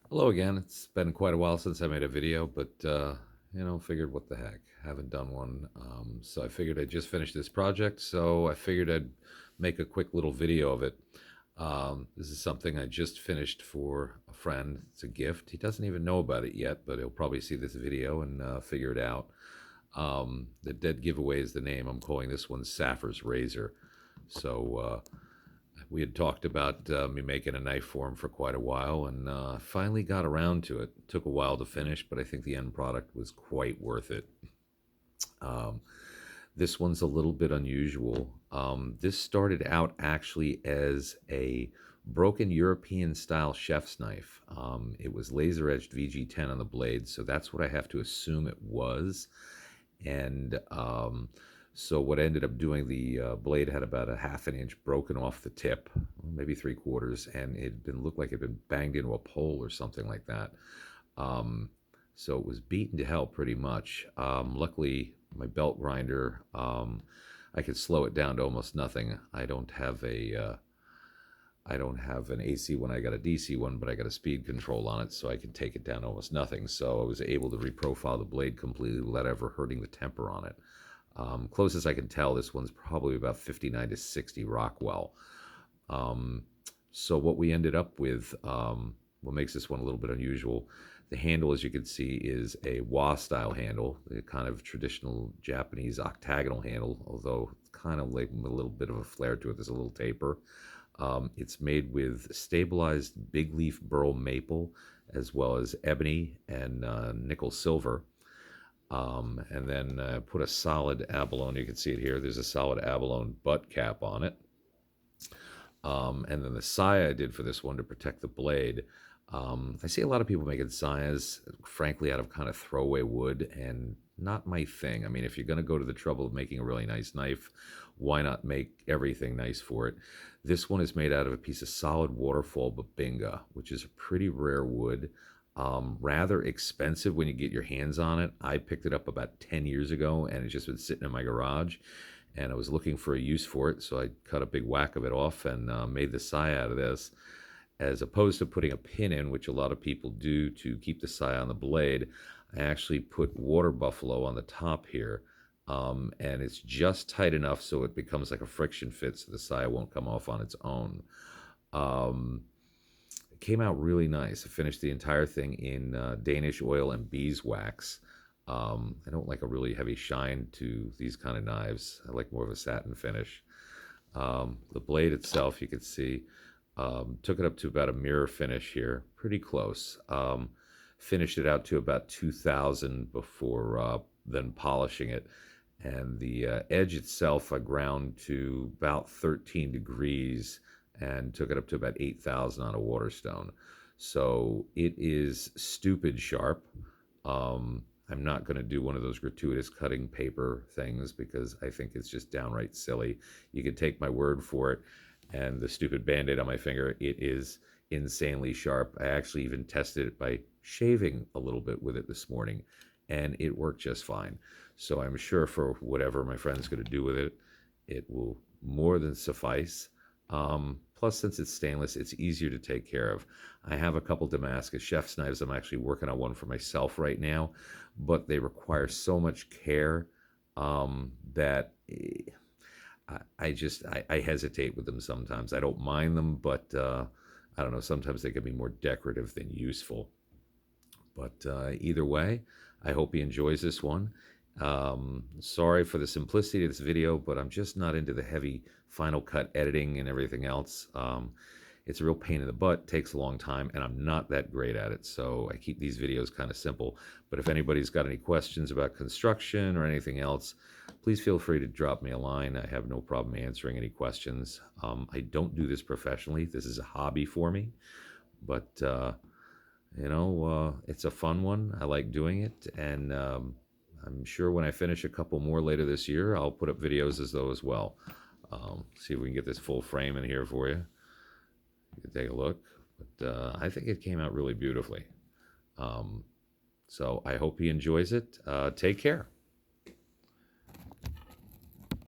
Hello again. It's been quite a while since I made a video, but figured what the heck, haven't done one. So I figured I'd just finished this project, so I figured I'd make a quick little video of it. This is something I just finished for a friend. It's a gift. He doesn't even know about it yet, but he'll probably see this video and figure it out. The dead giveaway is the name. I'm calling this one Saffer's Razor. So we had talked about me making a knife for him for quite a while, and finally got around to it. Took a while to finish, but I think the end product was quite worth it. Um, this one's a little bit unusual. This started out actually as a broken European style chef's knife. It was laser edged VG10 on the blade, so that's what I have to assume it was. And so what I ended up doing, the blade had about a half an inch broken off the tip, maybe three quarters, and it been looked like it had been banged into a pole or something like that. Um, so it was beaten to hell pretty much. Luckily, my belt grinder, I could slow it down to almost nothing. I don't have an AC one. I got a DC one, but I got a speed control on it, so I can take it down to almost nothing. So I was able to reprofile the blade completely without ever hurting the temper on it. Closest I can tell, this one's probably about 59 to 60 Rockwell. Um, so what we ended up with, what makes this one a little bit unusual, the handle, as you can see, is a wa-style handle, a kind of traditional Japanese octagonal handle, although kind of like a little bit of a flair to it. There's a little taper. It's made with stabilized big leaf burl maple, as well as ebony and nickel silver. And then put a solid abalone. You can see it here. There's a solid abalone butt cap on it. And then the saya I did for this one to protect the blade. I see a lot of people making sayas, frankly, out of kind of throwaway wood, and not my thing. I mean, if you're going to go to the trouble of making a really nice knife, why not make everything nice for it? This one is made out of a piece of solid waterfall Bubinga, which is a pretty rare wood. Rather expensive when you get your hands on it. I picked it up about 10 years ago, and it's just been sitting in my garage. And I was looking for a use for it, so I cut a big whack of it off and made the saya out of this. As opposed to putting a pin in, which a lot of people do to keep the saya on the blade, I actually put water buffalo on the top here. And it's just tight enough so it becomes like a friction fit so the saya won't come off on its own. Um, it came out really nice. I finished the entire thing in Danish oil and beeswax. I don't like a really heavy shine to these kind of knives. I like more of a satin finish. The blade itself, you can see, took it up to about a mirror finish here, pretty close. Finished it out to about 2000 before then polishing it. And the edge itself, I ground to about 13 degrees and took it up to about 8,000 on a Waterstone. So it is stupid sharp. I'm not going to do one of those gratuitous cutting paper things because I think it's just downright silly. You can take my word for it. And the stupid band-aid on my finger, it is insanely sharp. I actually even tested it by shaving a little bit with it this morning, and it worked just fine. So I'm sure for whatever my friend's going to do with it, it will more than suffice. Plus, since it's stainless, it's easier to take care of. I have a couple Damascus chef's knives. I'm actually working on one for myself right now, but they require so much care that I hesitate with them sometimes. I don't mind them, but I don't know. Sometimes they can be more decorative than useful. But either way, I hope he enjoys this one. Sorry for the simplicity of this video, but I'm just not into the heavy Final Cut editing and everything else. It's a real pain in the butt, takes a long time, and I'm not that great at it. So I keep these videos kind of simple. But if anybody's got any questions about construction or anything else, please feel free to drop me a line. I have no problem answering any questions. I don't do this professionally. This is a hobby for me. But, it's a fun one. I like doing it. And I'm sure when I finish a couple more later this year, I'll put up videos as though as well. See if we can get this full frame in here for you. You can take a look. But I think it came out really beautifully. So I hope he enjoys it. Take care.